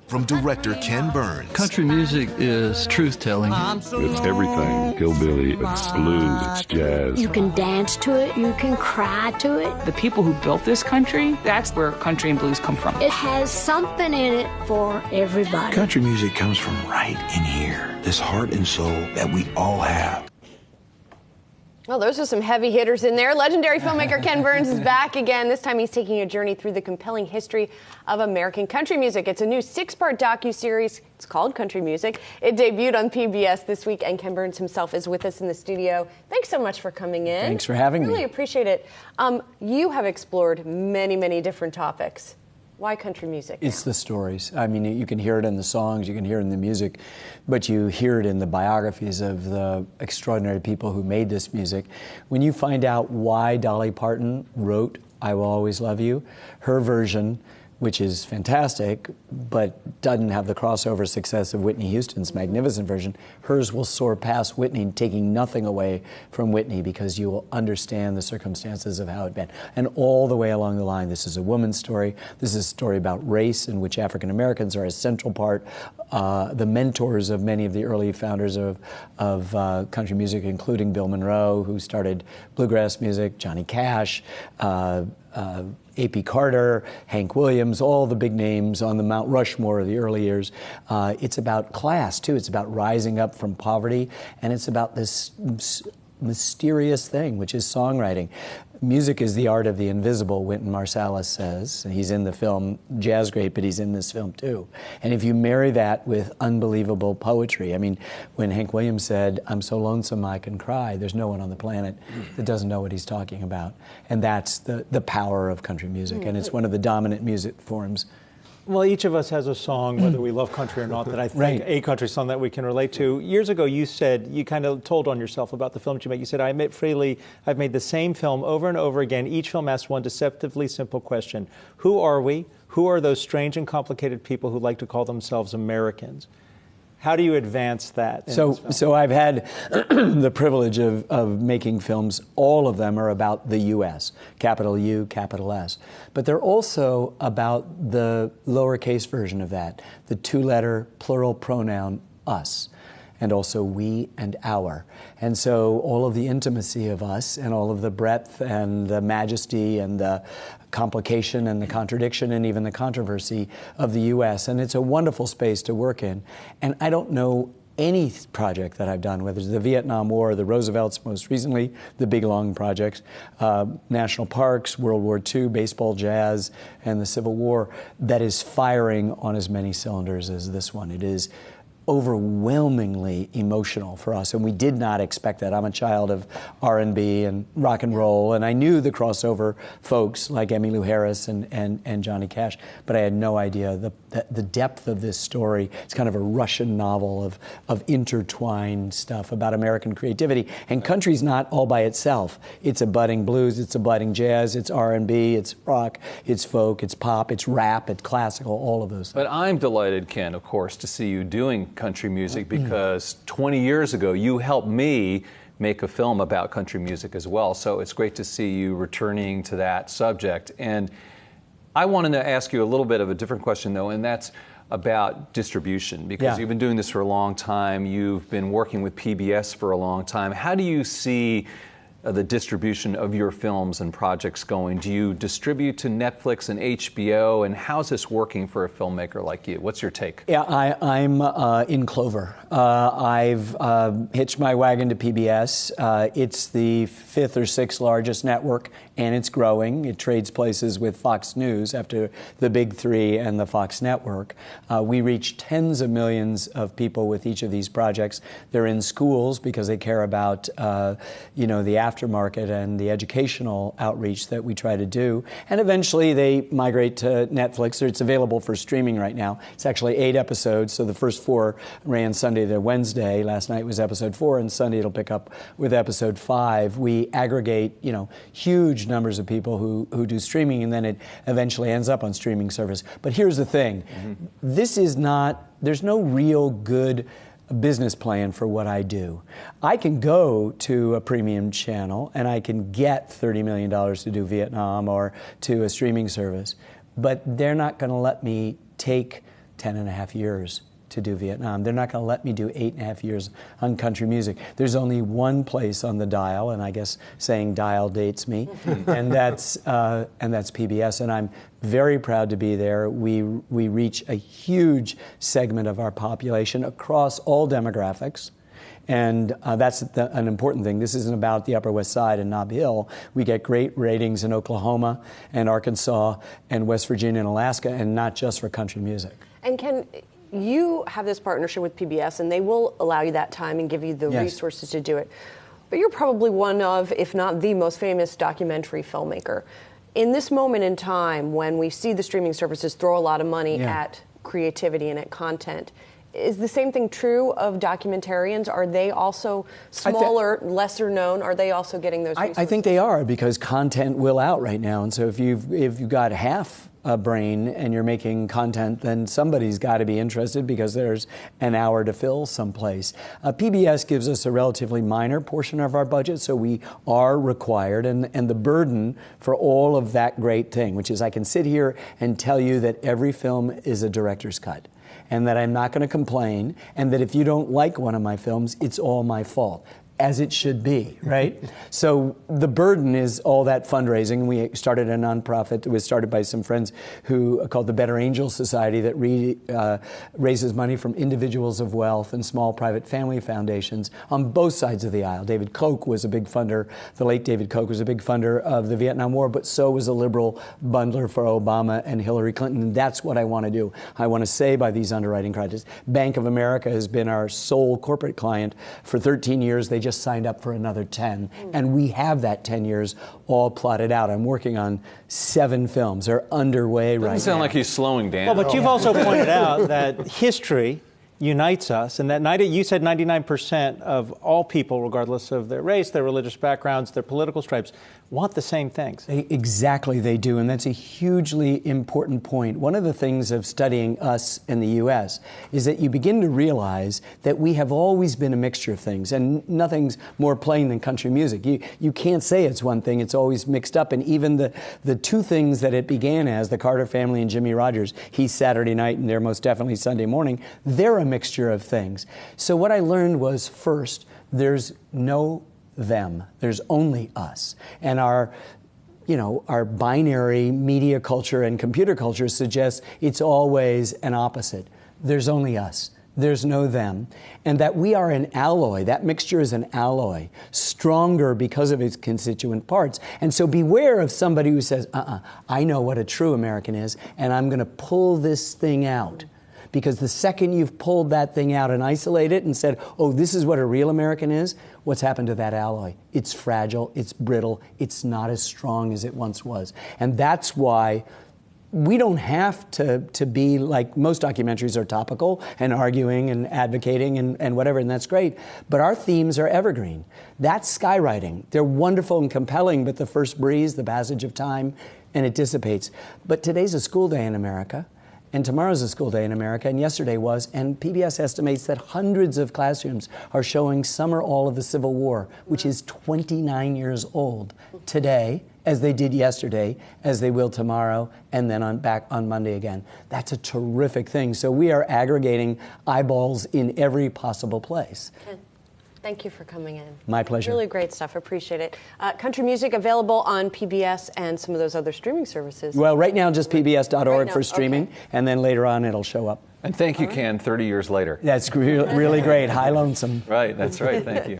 from director Ken Burns. Country music is truth-telling. It's everything. Hillbilly, it's blues, it's jazz. You can dance to it, you can cry to it. The people who built this country, that's where country and blues come from. It has something in it for everybody. Country music comes from right in here, this heart and soul that we all have. Well, those are some heavy hitters in there. Legendary filmmaker Ken Burns is back again. This time he's taking a journey through the compelling history of American country music. It's a new 6-part docu-series. It's called Country Music. It debuted on PBS this week, and Ken Burns himself is with us in the studio. Thanks so much for coming in. Thanks for having me. Really appreciate it. You have explored many, many different topics. Why country music? It's the stories. I mean, you can hear it in the songs, you can hear it in the music, but you hear it in the biographies of the extraordinary people who made this music. When you find out why Dolly Parton wrote I Will Always Love You, her version, which is fantastic, but doesn't have the crossover success of Whitney Houston's magnificent version, hers will soar past Whitney, taking nothing away from Whitney, because you will understand the circumstances of how it been. And all the way along the line, this is a woman's story. This is a story about race, in which African Americans are a central part. The mentors of many of the early founders of country music, including Bill Monroe, who started bluegrass music, Johnny Cash, A.P. Carter, Hank Williams, all the big names on the Mount Rushmore of the early years. It's about class, too. It's about rising up from poverty, and it's about this mysterious thing, which is songwriting. Music is the art of the invisible, Wynton Marsalis says. He's in the film Jazz Great, but he's in this film too. And if you marry that with unbelievable poetry, I mean, when Hank Williams said, "I'm so lonesome I can cry," there's no one on the planet that doesn't know what he's talking about. And that's the power of country music, and it's one of the dominant music forms. Well, each of us has a song, whether we love country or not, that I think a country song that we can relate to. Years ago, you said, you kind of told on yourself about the film that you make. You said, "I admit freely, I've made the same film over and over again. Each film asks one deceptively simple question. Who are we? Who are those strange and complicated people who like to call themselves Americans?" How do you advance that? So I've had the privilege of making films. All of them are about the U.S., capital U, capital S. But they're also about the lowercase version of that, the 2-letter plural pronoun us, and also we and our. And so all of the intimacy of us, and all of the breadth and the majesty and the complication and the contradiction and even the controversy of the U.S. And it's a wonderful space to work in. And I don't know any project that I've done, whether it's the Vietnam War, the Roosevelts, most recently, the big long projects, national parks, World War II, baseball, jazz, and the Civil War, that is firing on as many cylinders as this one. It is overwhelmingly emotional for us, and we did not expect that. I'm a child of R&B and rock and roll, and I knew the crossover folks like Emmylou Harris and Johnny Cash, but I had no idea the depth of this story. It's kind of a Russian novel of intertwined stuff about American creativity, and country's not all by itself. It's a budding blues, it's a budding jazz, it's R&B, it's rock, it's folk, it's pop, it's rap, it's classical, all of those things. But I'm delighted, Ken, of course, to see you doing country music, because 20 years ago you helped me make a film about country music as well. So it's great to see you returning to that subject. And I wanted to ask you a little bit of a different question, though, and that's about distribution, because you've been doing this for a long time. You've been working with PBS for a long time. How do you see the distribution of your films and projects going? Do you distribute to Netflix and HBO, and how's this working for a filmmaker like you? What's your take? Yeah, I'm in clover. I've hitched my wagon to PBS. It's the 5th or 6th largest network, and it's growing. It trades places with Fox News after the big 3 and the Fox network. We reach tens of millions of people with each of these projects. They're in schools because they care about, the aftermarket and the educational outreach that we try to do. And eventually they migrate to Netflix. It's available for streaming right now. It's actually 8 episodes, so the first 4 ran Sunday to Wednesday. Last night was episode 4, and Sunday it'll pick up with episode 5. We aggregate, huge numbers of people who do streaming, and then it eventually ends up on streaming service. But here's the thing. This is not, there's no real good business plan for what I do. I can go to a premium channel and I can get $30 million to do Vietnam or to a streaming service, but they're not going to let me take 10 and a half years to do Vietnam. They're not going to let me do 8.5 years on country music. There's only one place on the dial, and I guess saying dial dates me, and that's PBS. And I'm very proud to be there. We reach a huge segment of our population across all demographics. And that's an important thing. This isn't about the Upper West Side and Nob Hill. We get great ratings in Oklahoma and Arkansas and West Virginia and Alaska, and not just for country music. And Ken, you have this partnership with PBS, and they will allow you that time and give you the resources to do it. But you're probably one of, if not the most famous documentary filmmaker. In this moment in time, when we see the streaming services throw a lot of money at creativity and at content, is the same thing true of documentarians? Are they also smaller, lesser known? Are they also getting those resources? I think they are, because content will out right now. And so if you've got half a brain and you're making content, then somebody's got to be interested, because there's an hour to fill someplace. PBS gives us a relatively minor portion of our budget, so we are required, and the burden for all of that great thing, which is I can sit here and tell you that every film is a director's cut, and that I'm not going to complain, and that if you don't like one of my films, it's all my fault. As it should be, right? So the burden is all that fundraising. We started a nonprofit that was started by some friends who called the Better Angel Society, that raises money from individuals of wealth and small private family foundations on both sides of the aisle. David Koch was a big funder. The late David Koch was a big funder of the Vietnam War, but so was a liberal bundler for Obama and Hillary Clinton. And that's what I want to do. I want to say by these underwriting criteria. Bank of America has been our sole corporate client for 13 years. They just signed up for another 10, and we have that 10 years all plotted out. I'm working on 7 films. They're underway right now. Doesn't sound like he's slowing down. Well, but you've also pointed out that history unites us, and that you said 99% of all people, regardless of their race, their religious backgrounds, their political stripes, want the same things. Exactly, they do, and that's a hugely important point. One of the things of studying us in the U.S. is that you begin to realize that we have always been a mixture of things, and nothing's more plain than country music. You can't say it's one thing, it's always mixed up, and even the two things that it began as, the Carter family and Jimmy Rogers, he's Saturday night and they're most definitely Sunday morning, they're a mixture of things. So what I learned was, first, there's no them. There's only us. And our binary media culture and computer culture suggests it's always an opposite. There's only us. There's no them. And that we are an alloy. That mixture is an alloy, stronger because of its constituent parts. And so beware of somebody who says, I know what a true American is, and I'm going to pull this thing out. Because the second you've pulled that thing out and isolated it and said, oh, this is what a real American is, what's happened to that alloy? It's fragile, it's brittle, it's not as strong as it once was. And that's why we don't have to be like, most documentaries are topical and arguing and advocating and whatever, and that's great. But our themes are evergreen. That's skywriting. They're wonderful and compelling, but the first breeze, the passage of time, and it dissipates. But today's a school day in America. And tomorrow's a school day in America, and yesterday was, and PBS estimates that hundreds of classrooms are showing some or all of the Civil War, which is 29 years old today, as they did yesterday, as they will tomorrow, and then back on Monday again. That's a terrific thing. So we are aggregating eyeballs in every possible place. Thank you for coming in. My pleasure. Really great stuff. Appreciate it. Country music available on PBS and some of those other streaming services. Well, right now, just pbs.org for streaming, and then later on it'll show up. And thank you, Ken, 30 years later. That's really great. High lonesome. Right, that's right. Thank you.